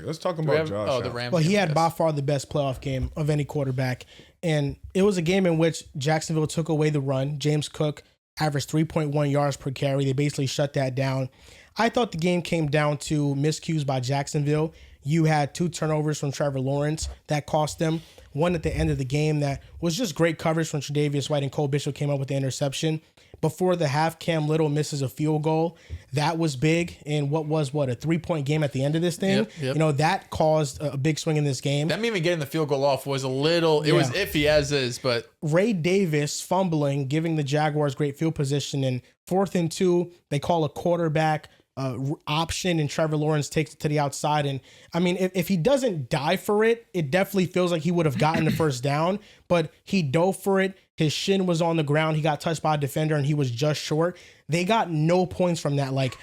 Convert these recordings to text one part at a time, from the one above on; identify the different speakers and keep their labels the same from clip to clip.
Speaker 1: right, let's talk about Josh.
Speaker 2: Oh, the Rams.
Speaker 3: Well, he had by far the best playoff game of any quarterback. And it was a game in which Jacksonville took away the run. James Cook averaged 3.1 yards per carry. They basically shut that down. I thought the game came down to miscues by Jacksonville. You had 2 turnovers from Trevor Lawrence that cost them. One at the end of the game that was just great coverage from Tre'Davious White, and Cole Bishop came up with the interception. Before the half, Cam Little misses a field goal. That was big in what was a 3-point game at the end of this thing.
Speaker 2: Yep.
Speaker 3: That caused a big swing in this game.
Speaker 2: Them even getting the field goal off was a little, it was iffy as is, but.
Speaker 3: Ray Davis fumbling, giving the Jaguars great field position. And 4th and 2, they call a quarterback option, and Trevor Lawrence takes it to the outside. And I mean, if he doesn't die for it, it definitely feels like he would have gotten the first down, but he dove for it. His shin was on the ground. He got touched by a defender and he was just short. They got no points from that. Like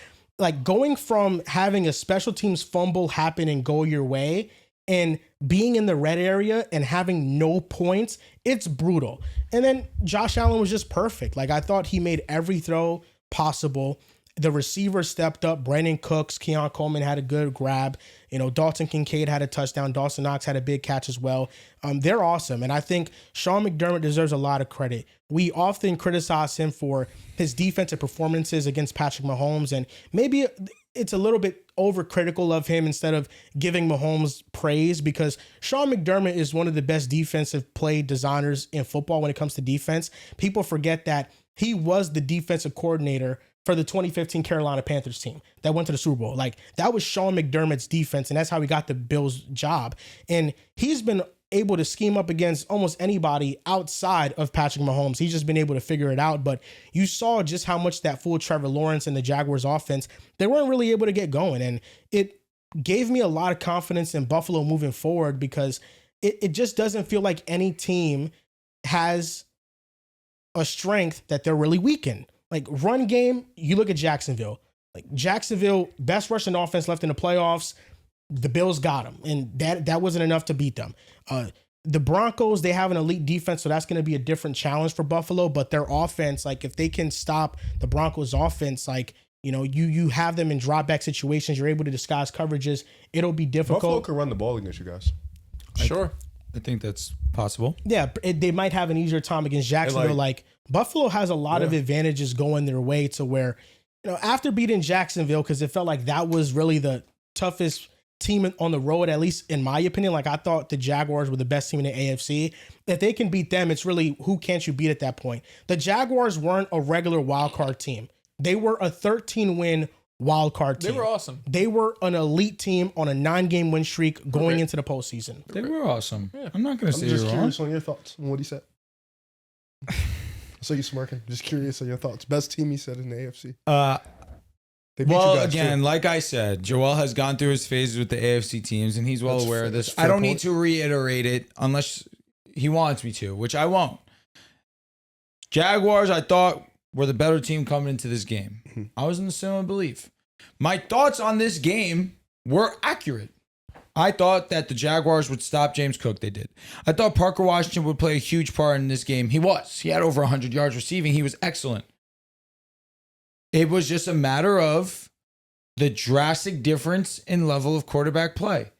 Speaker 3: going from having a special teams fumble happen and go your way and being in the red area and having no points, it's brutal. And then Josh Allen was just perfect. Like, I thought he made every throw possible. The receiver stepped up. Brandon Cooks, Keon Coleman had a good grab. Dalton Kincaid had a touchdown. Dawson Knox had a big catch as well. They're awesome. And I think Sean McDermott deserves a lot of credit. We often criticize him for his defensive performances against Patrick Mahomes. And maybe it's a little bit overcritical of him instead of giving Mahomes praise, because Sean McDermott is one of the best defensive play designers in football when it comes to defense. People forget that he was the defensive coordinator for the 2015 Carolina Panthers team that went to the Super Bowl. Like, that was Sean McDermott's defense, and that's how he got the Bills job. And he's been able to scheme up against almost anybody outside of Patrick Mahomes. He's just been able to figure it out. But you saw just how much that fooled Trevor Lawrence and the Jaguars offense. They weren't really able to get going. And it gave me a lot of confidence in Buffalo moving forward, because it just doesn't feel like any team has a strength that they're really weak in. Like, run game, you look at Jacksonville. Like, Jacksonville, best rushing offense left in the playoffs. The Bills got them, and that wasn't enough to beat them. The Broncos, they have an elite defense, so that's going to be a different challenge for Buffalo. But their offense, like, if they can stop the Broncos' offense, like, you have them in drop back situations, you're able to disguise coverages. It'll be difficult.
Speaker 1: Buffalo can run the ball against you guys.
Speaker 2: Sure.
Speaker 4: I think that's possible.
Speaker 3: Yeah, they might have an easier time against Jacksonville. Like Buffalo has a lot of advantages going their way, to where, after beating Jacksonville, because it felt like that was really the toughest team on the road, at least in my opinion. Like, I thought the Jaguars were the best team in the AFC. If they can beat them, it's really who can't you beat at that point. The Jaguars weren't a regular wild card team. They were a 13-win wild card team.
Speaker 2: They were awesome.
Speaker 3: They were an elite team on a 9-game win streak going into the postseason.
Speaker 4: They were awesome.
Speaker 2: Yeah.
Speaker 4: I'm not going to say
Speaker 1: I'm
Speaker 4: you're
Speaker 1: just
Speaker 4: wrong.
Speaker 1: curious on your thoughts on what he said. So you smirking. Just curious on your thoughts. Best team he said in the AFC. They beat you
Speaker 4: Well,
Speaker 1: guys,
Speaker 4: again,
Speaker 1: too.
Speaker 4: like I said, Joel has gone through his phases with the AFC teams, and he's well
Speaker 1: That's
Speaker 4: aware
Speaker 1: fair.
Speaker 4: of this.
Speaker 1: That's a fair
Speaker 4: I don't need
Speaker 1: point.
Speaker 4: to reiterate it unless he wants me to, which I won't. Jaguars, I thought, were the better team coming into this game.
Speaker 1: Mm-hmm.
Speaker 4: I was in the similar belief. My thoughts on this game were accurate. I thought that the Jaguars would stop James Cook. They did. I thought Parker Washington would play a huge part in this game. He was. He had over 100 yards receiving. He was excellent. It was just a matter of the drastic difference in level of quarterback play.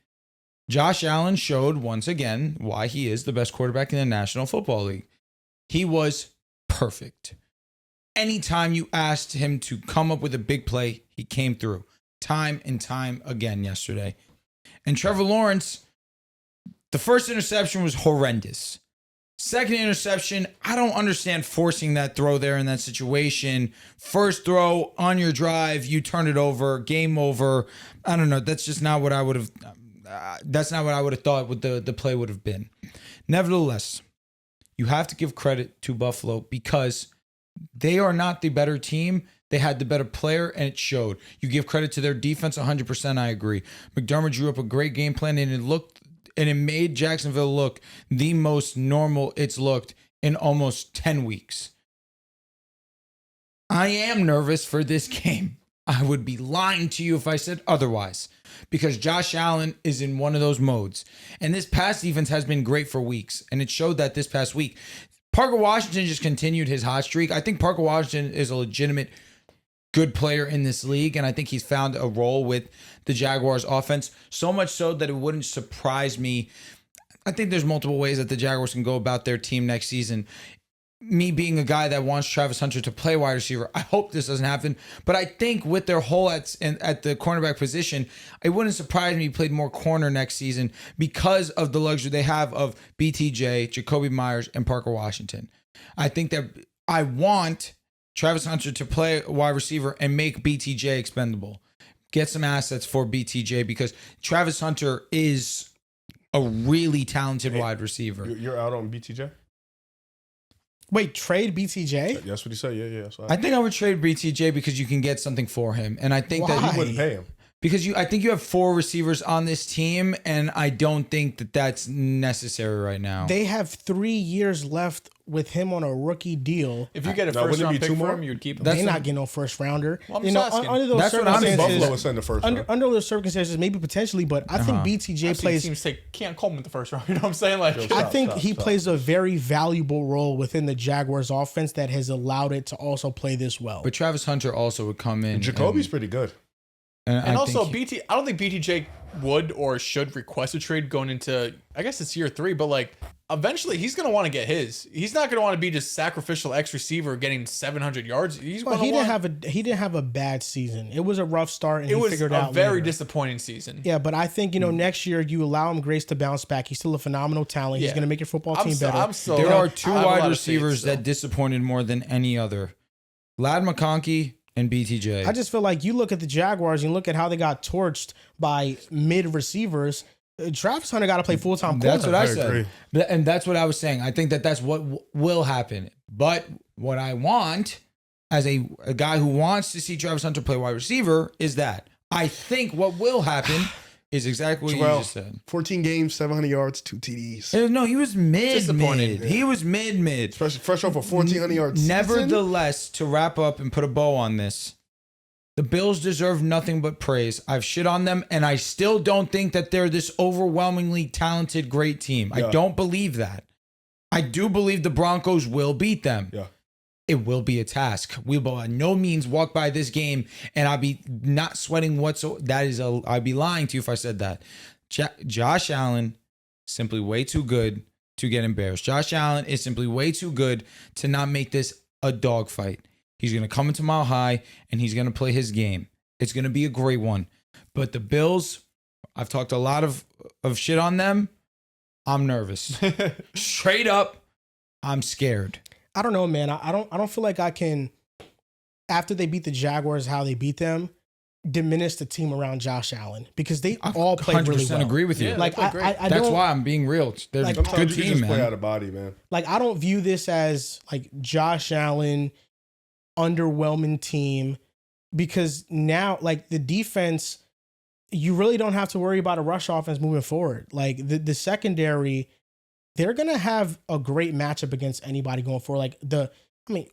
Speaker 4: Josh Allen showed once again why he is the best quarterback in the National Football League. He was perfect. Anytime you asked him to come up with a big play, he came through time and time again yesterday. And Trevor Lawrence, the first interception was horrendous. Second interception, I don't understand forcing that throw there in that situation. First throw on your drive, you turn it over, game over. I don't know. That's just not what I would have. That's not what I would have thought what the play would have been. Nevertheless, you have to give credit to Buffalo because they are not the better team. They had the better player, and it showed. You give credit to their defense, 100%. I agree. McDermott drew up a great game plan, and it made Jacksonville look the most normal it's looked in almost 10 weeks. I am nervous for this game. I would be lying to you if I said otherwise, because Josh Allen is in one of those modes, and this pass defense has been great for weeks, and it showed that this past week. Parker Washington just continued his hot streak. I think Parker Washington is a legitimate good player in this league, and I think he's found a role with the Jaguars offense, so much so that it wouldn't surprise me. I think there's multiple ways that the Jaguars can go about their team next season. Me being a guy that wants Travis Hunter to play wide receiver, I hope this doesn't happen. But I think with their hole at the cornerback position, it wouldn't surprise me if he played more corner next season because of the luxury they have of BTJ, Jacoby Myers, and Parker Washington. I think that I want Travis Hunter to play wide receiver and make BTJ expendable. Get some assets for BTJ because Travis Hunter is a really talented wide receiver.
Speaker 1: You're out on BTJ?
Speaker 3: Wait, trade BTJ?
Speaker 1: That's what he said. Yeah. So
Speaker 4: I think I would trade BTJ because you can get something for him, and I think
Speaker 3: Why?
Speaker 4: that
Speaker 1: you wouldn't pay him.
Speaker 4: because I think you have 4 receivers on this team, and I don't think that that's necessary right now.
Speaker 3: They have 3 years left with him on a rookie deal.
Speaker 2: If you get a
Speaker 1: Now,
Speaker 2: first
Speaker 1: wouldn't it
Speaker 2: round
Speaker 1: be
Speaker 2: pick
Speaker 1: 2
Speaker 2: for
Speaker 1: more?
Speaker 2: him, you'd keep him.
Speaker 3: They're
Speaker 4: That's
Speaker 3: not getting no first rounder.
Speaker 2: Well, I'm
Speaker 3: you
Speaker 2: just
Speaker 3: know,
Speaker 2: asking.
Speaker 3: under those
Speaker 4: That's what I'm
Speaker 1: I think
Speaker 3: circumstances,
Speaker 1: Buffalo would send the first round.
Speaker 3: under those circumstances, maybe potentially, but I think BTJ
Speaker 2: I've seen
Speaker 3: plays.
Speaker 2: teams say can't call him in the first round. You know what I'm saying? Like,
Speaker 1: Joe,
Speaker 3: I
Speaker 1: Stop,
Speaker 3: think
Speaker 1: stop,
Speaker 3: he
Speaker 1: stop.
Speaker 3: plays a very valuable role within the Jaguars offense that has allowed it to also play this well.
Speaker 4: But Travis Hunter also would come in.
Speaker 1: Jacoby's pretty good.
Speaker 2: and
Speaker 4: I
Speaker 2: also
Speaker 4: think
Speaker 2: I don't think BTJ would or should request a trade going into, I guess it's year 3, but like eventually he's going to want to get his. He's not going to want to be just sacrificial X receiver getting 700 yards. He's
Speaker 3: Well,
Speaker 2: going to
Speaker 3: he didn't have a bad season. It was a rough start, and
Speaker 2: It
Speaker 3: he
Speaker 2: was
Speaker 3: figured
Speaker 2: a
Speaker 3: out
Speaker 2: very
Speaker 3: later.
Speaker 2: disappointing season.
Speaker 3: Yeah, but I think next year you allow him grace to bounce back. He's still a phenomenal talent. He's
Speaker 2: Yeah.
Speaker 3: going to make your football
Speaker 2: I'm
Speaker 3: team
Speaker 2: still-
Speaker 3: better.
Speaker 2: I'm still-
Speaker 4: there
Speaker 2: you know,
Speaker 4: are 2
Speaker 2: I have a lot
Speaker 4: wide
Speaker 2: of faith
Speaker 4: receivers
Speaker 2: still.
Speaker 4: that disappointed more than any other: Lad McConkey and BTJ.
Speaker 3: I just feel like you look at the Jaguars and look at how they got torched by mid receivers. Travis Hunter got to play full time.
Speaker 4: That's what I said.
Speaker 1: agree.
Speaker 4: And that's what I was saying. I think that that's what will happen. But what I want as a guy who wants to see Travis Hunter play wide receiver is that I think what will happen is exactly what you just said.
Speaker 1: 14 games, 700 yards, 2 TDs.
Speaker 4: No, he was mid.
Speaker 2: Disappointing.
Speaker 4: He was mid.
Speaker 1: Fresh off a 1,400 yards.
Speaker 4: Nevertheless, to wrap up and put a bow on this, the Bills deserve nothing but praise. I've shit on them, and I still don't think that they're this overwhelmingly talented, great team.
Speaker 1: Yeah.
Speaker 4: I don't believe that. I do believe the Broncos will beat them.
Speaker 1: Yeah.
Speaker 4: It will be a task. We will by no means walk by this game, and I'll be not sweating whatsoever. I'd be lying to you if I said that. Josh Allen, simply way too good to get embarrassed. Josh Allen is simply way too good to not make this a dogfight. He's going to come into Mile High, and he's going to play his game. It's going to be a great one. But the Bills, I've talked a lot of shit on them. I'm nervous. Straight up, I'm scared.
Speaker 3: I don't know, man. I don't feel like I can, after they beat the Jaguars, how they beat them, diminish the team around Josh Allen because they all played really well.
Speaker 4: agree with you.
Speaker 2: Yeah,
Speaker 3: Like
Speaker 2: they played great.
Speaker 3: I
Speaker 4: That's
Speaker 3: don't,
Speaker 4: why I'm being real. They're
Speaker 3: Like,
Speaker 4: a
Speaker 1: Sometimes
Speaker 4: good
Speaker 1: you can
Speaker 4: team,
Speaker 1: just play
Speaker 4: man.
Speaker 1: out of body, man.
Speaker 3: like I don't view this as like Josh Allen underwhelming team because now like the defense, you really don't have to worry about a rush offense moving forward. Like the secondary, they're gonna have a great matchup against anybody going forward.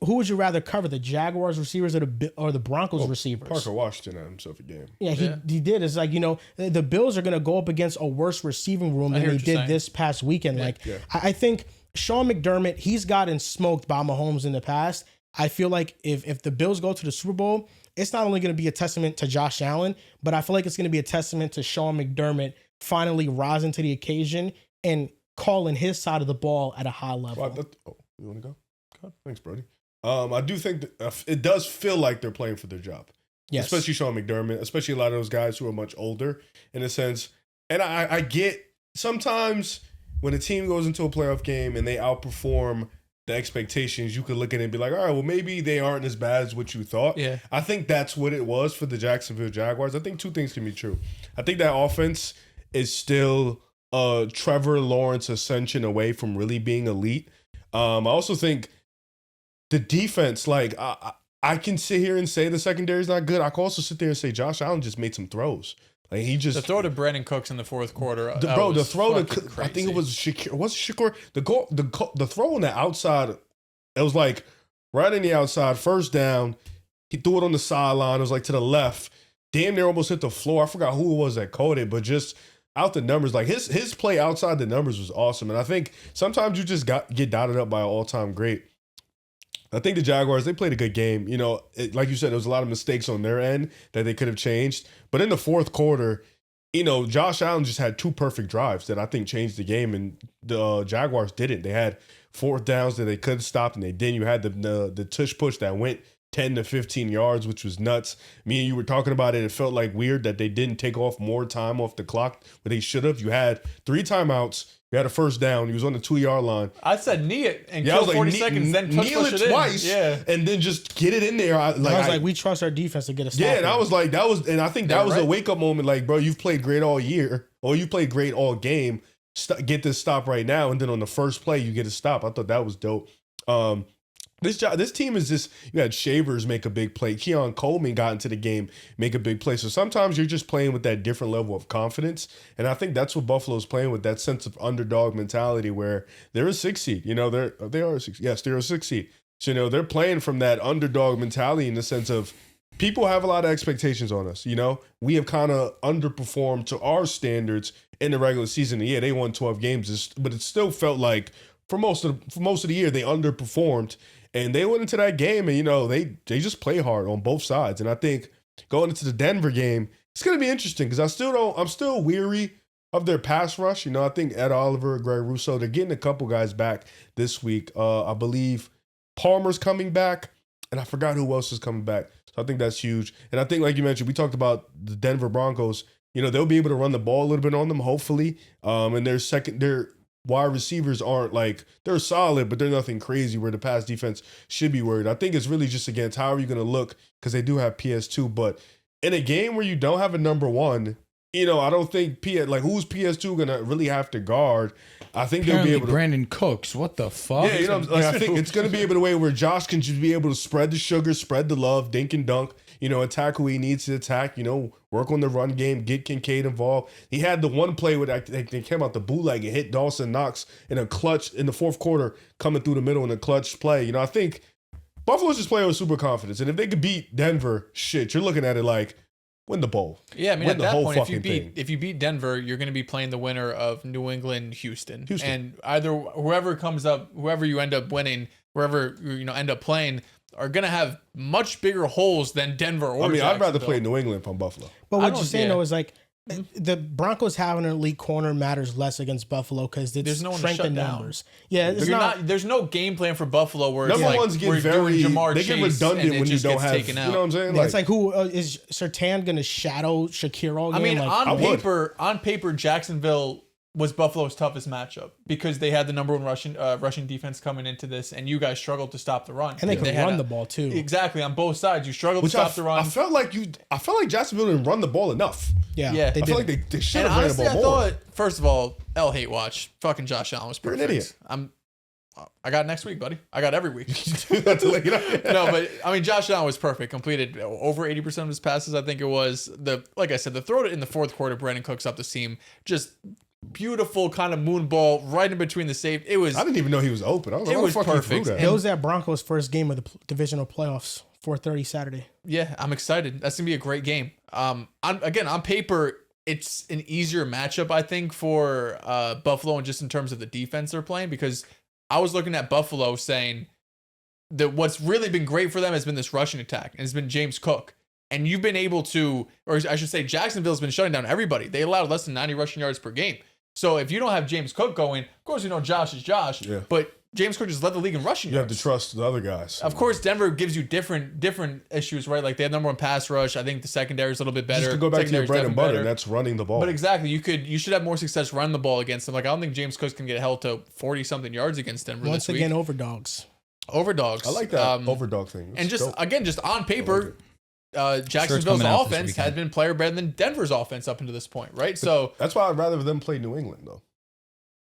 Speaker 3: Who would you rather cover, the Jaguars receivers or the Broncos receivers?
Speaker 1: Parker Washington had himself a game.
Speaker 3: Yeah, he did. It's like, the Bills are going to go up against a worse receiving room
Speaker 2: I
Speaker 3: than
Speaker 2: hear
Speaker 3: they
Speaker 2: what you're
Speaker 3: did
Speaker 2: saying.
Speaker 3: this past weekend.
Speaker 1: Yeah.
Speaker 3: I think Sean McDermott, he's gotten smoked by Mahomes in the past. I feel like if the Bills go to the Super Bowl, it's not only going to be a testament to Josh Allen, but I feel like it's going to be a testament to Sean McDermott finally rising to the occasion and calling his side of the ball at a high level.
Speaker 1: You want to go? God, thanks, Brody. I do think that, it does feel like they're playing for their job.
Speaker 3: Yes.
Speaker 1: Especially Sean McDermott, especially a lot of those guys who are much older in a sense. And I get sometimes when a team goes into a playoff game and they outperform the expectations, you could look at it and be like, all right, well, maybe they aren't as bad as what you thought.
Speaker 2: Yeah.
Speaker 1: I think that's what it was for the Jacksonville Jaguars. I think 2 things can be true. I think that offense is still Trevor Lawrence ascension away from really being elite. I also think the defense, like, I can sit here and say the secondary is not good. I can also sit there and say Josh Allen just made some throws. Like, he just...
Speaker 2: The throw to Brandon Cooks in the fourth quarter.
Speaker 1: the throw to... I think it was Shakir. Was it Shakur? The throw on the outside, it was like right in the outside, first down. He threw it on the sideline. It was like to the left. Damn near almost hit the floor. I forgot who it was that caught it, but just... out the numbers, like his play outside the numbers was awesome. And I think sometimes you just get dotted up by an all-time great. I think the Jaguars, they played a good game. Like you said, there was a lot of mistakes on their end that they could have changed. But in the fourth quarter, Josh Allen just had 2 perfect drives that I think changed the game, and the Jaguars didn't. They had 4th downs that they could have stopped, and they didn't. You had the tush push that went 10 to 15 yards, which was nuts. Me and you were talking about it. It felt like weird that they didn't take off more time off the clock, but they should have. You had 3 timeouts. You had a 1st down. He was on the 2-yard line.
Speaker 2: I said knee it and kill 40 seconds, then push it
Speaker 1: twice,
Speaker 2: in.
Speaker 1: and then just get it in there.
Speaker 3: I was like, we trust our defense to get a stop.
Speaker 1: Yeah, and I was like, and I think that was a wake up moment. Like, bro, you've played great all year, or you played great all game. Get this stop right now, and then on the first play, you get a stop. I thought that was dope. This team is just, you had Shavers make a big play. Keon Coleman got into the game, make a big play. So sometimes you're just playing with that different level of confidence. And I think that's what Buffalo's playing with, that sense of underdog mentality where they're a 6 seed. They are a 6. Yes, they're a 6 seed. So, they're playing from that underdog mentality in the sense of people have a lot of expectations on us. We have kind of underperformed to our standards in the regular season. And yeah, they won 12 games, but it still felt like for most of the year, they underperformed. And they went into that game and, they just play hard on both sides. And I think going into the Denver game, it's going to be interesting because I'm still weary of their pass rush. I think Ed Oliver, Greg Rousseau, they're getting a couple guys back this week. I believe Palmer's coming back, and I forgot who else is coming back. So I think that's huge. And I think, like you mentioned, we talked about the Denver Broncos. They'll be able to run the ball a little bit on them, hopefully. And their wide receivers aren't they're solid, but they're nothing crazy where the pass defense should be worried. I think it's really just against how are you going to look, because they do have PS2. But in a game where you don't have a number one, I don't think who's PS2 going to really have to guard. I think they'll be able to.
Speaker 4: Brandon Cooks, what what the fuck?
Speaker 1: Yeah, I think it's going to be able to way where Josh can just be able to spread the sugar, spread the love, dink and dunk. Attack who he needs to attack, work on the run game, get Kincaid involved. He had the one play where they came out the bootleg and hit Dawson Knox in a clutch in the fourth quarter, coming through the middle in a clutch play. I think Buffalo's just playing with super confidence. And if they could beat Denver, you're looking at it like, win the bowl.
Speaker 2: Yeah, I mean, at that point, if you beat Denver, you're going to be playing the winner of New England, Houston. And either whoever you end up winning, wherever end up playing, are going to have much bigger holes than Denver or
Speaker 1: I'd rather play New England from Buffalo.
Speaker 3: But what you're saying, though, is the Broncos having an elite corner matters less against Buffalo because there's no strength in numbers. Yeah,
Speaker 2: there's no game plan for Buffalo where
Speaker 1: number ones get
Speaker 2: they
Speaker 1: get redundant when you don't have, you know what I'm saying?
Speaker 3: It's like, who is Surtain going to shadow Shakir all game?
Speaker 2: On paper, Jacksonville was Buffalo's toughest matchup because they had the number one rushing defense coming into this, and you guys struggled to stop the run.
Speaker 3: And they could run the ball too.
Speaker 2: Exactly, on both sides, you struggled to stop the run.
Speaker 1: I felt like Jacksonville didn't run the ball enough.
Speaker 3: Yeah.
Speaker 1: I feel like they should have ran the ball more.
Speaker 2: I thought, first of all, hate watch. Fucking Josh Allen was perfect.
Speaker 1: You're an idiot.
Speaker 2: I got next week, buddy. I got every week. No, but I mean, Josh Allen was perfect. Completed over 80% of his passes. I think it was like I said, the throw in the fourth quarter. Brandon Cooks up the seam, just beautiful kind of moon ball right in between the safe. It was.
Speaker 1: I didn't even know he was open. I don't know.
Speaker 2: It was perfect.
Speaker 3: It was that Broncos' first game of the divisional playoffs. 4:30 Saturday.
Speaker 2: Yeah, I'm excited. That's gonna be a great game. On paper, it's an easier matchup, I think, for Buffalo, and just in terms of the defense they're playing, because I was looking at Buffalo saying that what's really been great for them has been this rushing attack, and it's been James Cook. And you've been able to, or I should say, Jacksonville's been shutting down everybody. They allowed less than 90 rushing yards per game. So if you don't have James Cook going, of course Josh is Josh, but James Cook just led the league in rushing yards.
Speaker 1: You have to trust the other guys.
Speaker 2: Of course, Denver gives you different issues, right? Like they have number one pass rush. I think the secondary is a little bit better.
Speaker 1: Just to go back to your bread and butter, that's running the ball.
Speaker 2: But exactly, you should have more success running the ball against them. Like I don't think James Cook can get held to 40-something yards against Denver
Speaker 3: once
Speaker 2: this week.
Speaker 3: Once again, overdogs.
Speaker 2: Overdogs.
Speaker 1: I like that overdog thing.
Speaker 2: And just on paper, Jacksonville's offense had been player better than Denver's offense up until this point, right? So
Speaker 1: that's why I'd rather them play New England though.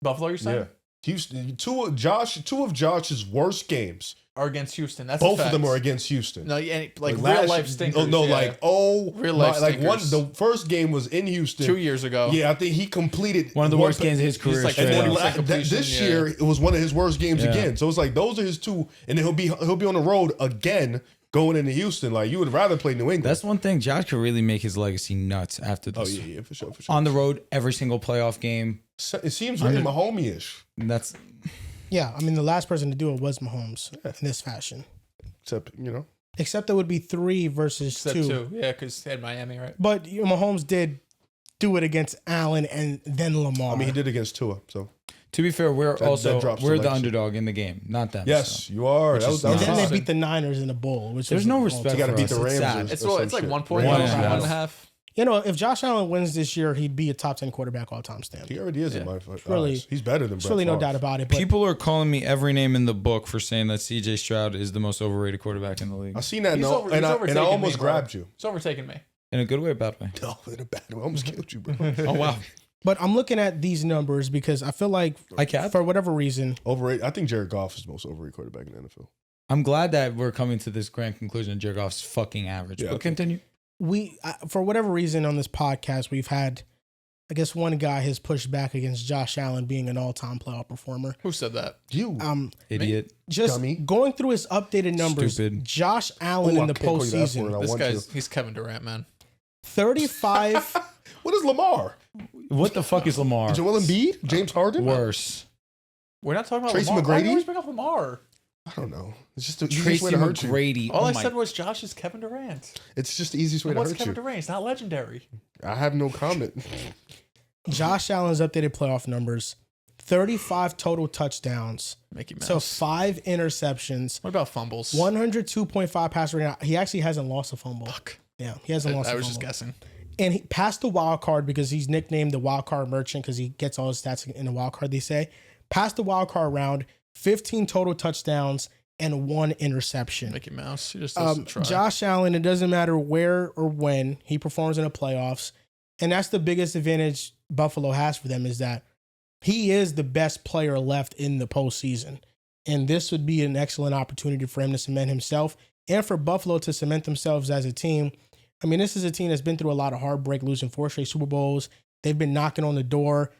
Speaker 2: Buffalo, you're saying?
Speaker 1: Yeah. Houston, two of Josh's worst games
Speaker 2: are against Houston. That's
Speaker 1: both of them are against Houston.
Speaker 2: No, like real life stinkers.
Speaker 1: No, real life stinkers. The first game was in Houston
Speaker 2: 2 years ago.
Speaker 1: Yeah, I think he completed
Speaker 4: one of the worst games of his career.
Speaker 2: Like
Speaker 1: this year it was one of his worst games again. So it's like those are his two, and then he'll be on the road again going into Houston. Like you would rather play New England.
Speaker 4: That's one thing. Josh could really make his legacy nuts after this.
Speaker 1: Oh yeah, for sure.
Speaker 4: On the road, every single playoff game.
Speaker 1: It seems really Mahomie-ish.
Speaker 3: Yeah, I mean, the last person to do it was Mahomes in this fashion. Except it would be 3 versus 2.
Speaker 2: Yeah, because he had Miami, right?
Speaker 3: But Mahomes did do it against Allen and then Lamar.
Speaker 1: I mean, he did against Tua. So
Speaker 4: to be fair, we're
Speaker 1: the
Speaker 4: the underdog in the game, not them.
Speaker 1: yes,
Speaker 4: so.
Speaker 1: you are.
Speaker 3: And then they beat the Niners in a bowl. Which
Speaker 4: There's no respect.
Speaker 1: You got to
Speaker 4: for
Speaker 1: beat
Speaker 4: us.
Speaker 1: the
Speaker 4: It's
Speaker 1: Rams.
Speaker 4: sad.
Speaker 2: It's like 1 point,
Speaker 1: Rams,
Speaker 2: 1.5.
Speaker 3: You know, if Josh Allen wins this year, he'd be a top 10 quarterback all time standard.
Speaker 1: He already is in my
Speaker 3: Really,
Speaker 1: eyes. He's better than
Speaker 3: There's
Speaker 1: Brett
Speaker 3: really no
Speaker 1: Favre.
Speaker 3: doubt about it. But
Speaker 4: People are calling me every name in the book for saying that CJ Stroud is the most overrated quarterback in the league.
Speaker 1: I seen that,
Speaker 2: He's
Speaker 1: and I
Speaker 2: overtaken
Speaker 1: almost
Speaker 2: me, bro.
Speaker 1: grabbed you.
Speaker 2: It's overtaking me.
Speaker 4: In a good way or bad way?
Speaker 1: No, in a bad way. I almost killed you, bro.
Speaker 4: Oh, wow.
Speaker 3: But I'm looking at these numbers because I feel like for whatever reason,
Speaker 1: Overrated. I think Jared Goff is the most overrated quarterback in the NFL.
Speaker 4: I'm glad that we're coming to this grand conclusion. Jared Goff's fucking average.
Speaker 1: Yeah,
Speaker 4: But continue.
Speaker 3: for whatever reason on this podcast, we've had, I guess one guy has pushed back against Josh Allen being an all-time playoff performer.
Speaker 2: Who said that?
Speaker 1: You.
Speaker 4: Idiot.
Speaker 3: Just
Speaker 1: Dummy.
Speaker 3: going through his updated numbers,
Speaker 4: Stupid.
Speaker 3: Josh Allen in the postseason,
Speaker 2: This guy's he's Kevin Durant, man.
Speaker 3: 35.
Speaker 1: What is Lamar?
Speaker 4: What the fuck is Lamar?
Speaker 1: Joel Embiid? James Harden?
Speaker 4: Worse.
Speaker 2: We're not talking about
Speaker 1: Tracy
Speaker 2: Lamar. Why do
Speaker 1: McGrady?
Speaker 2: you always bring up Lamar?
Speaker 1: I don't know. It's just the easiest
Speaker 4: Tracy
Speaker 1: way to hurt you.
Speaker 4: McGrady.
Speaker 2: All
Speaker 4: Oh
Speaker 2: I
Speaker 4: my-
Speaker 2: said was Josh is Kevin Durant.
Speaker 1: It's just the easiest way
Speaker 2: And
Speaker 1: to
Speaker 2: what's
Speaker 1: hurt
Speaker 2: Kevin
Speaker 1: you.
Speaker 2: Durant? He's not legendary.
Speaker 1: I have no comment.
Speaker 3: Josh Allen's updated playoff numbers: 35 total touchdowns,
Speaker 2: Mickey Mouse.
Speaker 3: so 5 interceptions,
Speaker 2: What about fumbles?
Speaker 3: 102.5 passer rating. He actually hasn't lost a fumble.
Speaker 2: Fuck.
Speaker 3: Yeah, he hasn't lost a
Speaker 2: I
Speaker 3: fumble.
Speaker 2: was just guessing.
Speaker 3: And he passed the wild card because he's nicknamed the wild card merchant because he gets all his stats in the wild card, they say. Passed the wild card round, 15 total touchdowns, and 1 interception.
Speaker 2: Mickey Mouse. He just doesn't try.
Speaker 3: Josh Allen, it doesn't matter where or when he performs in the playoffs. And that's the biggest advantage Buffalo has for them is that he is the best player left in the postseason. And this would be an excellent opportunity for him to cement himself and for Buffalo to cement themselves as a team. I mean, this is a team that's been through a lot of heartbreak, losing 4 straight Super Bowls. They've been knocking on the door.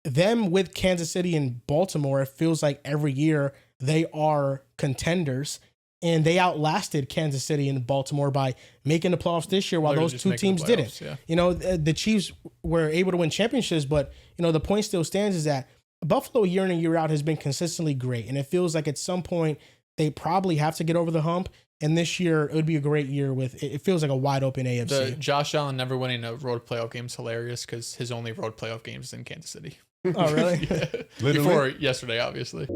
Speaker 3: Them with Kansas City and Baltimore, it feels like every year they are contenders. And they outlasted Kansas City and Baltimore by making the playoffs this year while
Speaker 2: Literally
Speaker 3: those
Speaker 2: just
Speaker 3: two
Speaker 2: making the
Speaker 3: teams didn't.
Speaker 2: playoffs, yeah.
Speaker 3: You know, the Chiefs were able to win championships, but, you know, the point still stands is that Buffalo year in and year out has been consistently great. And it feels like at some point they probably have to get over the hump. And this year, it would be a great year with, it feels like a wide open AFC.
Speaker 2: The Josh Allen never winning a road playoff game is hilarious because his only road playoff game is in Kansas City.
Speaker 3: Oh, really?
Speaker 2: Yeah.
Speaker 1: Literally?
Speaker 2: Before yesterday, obviously.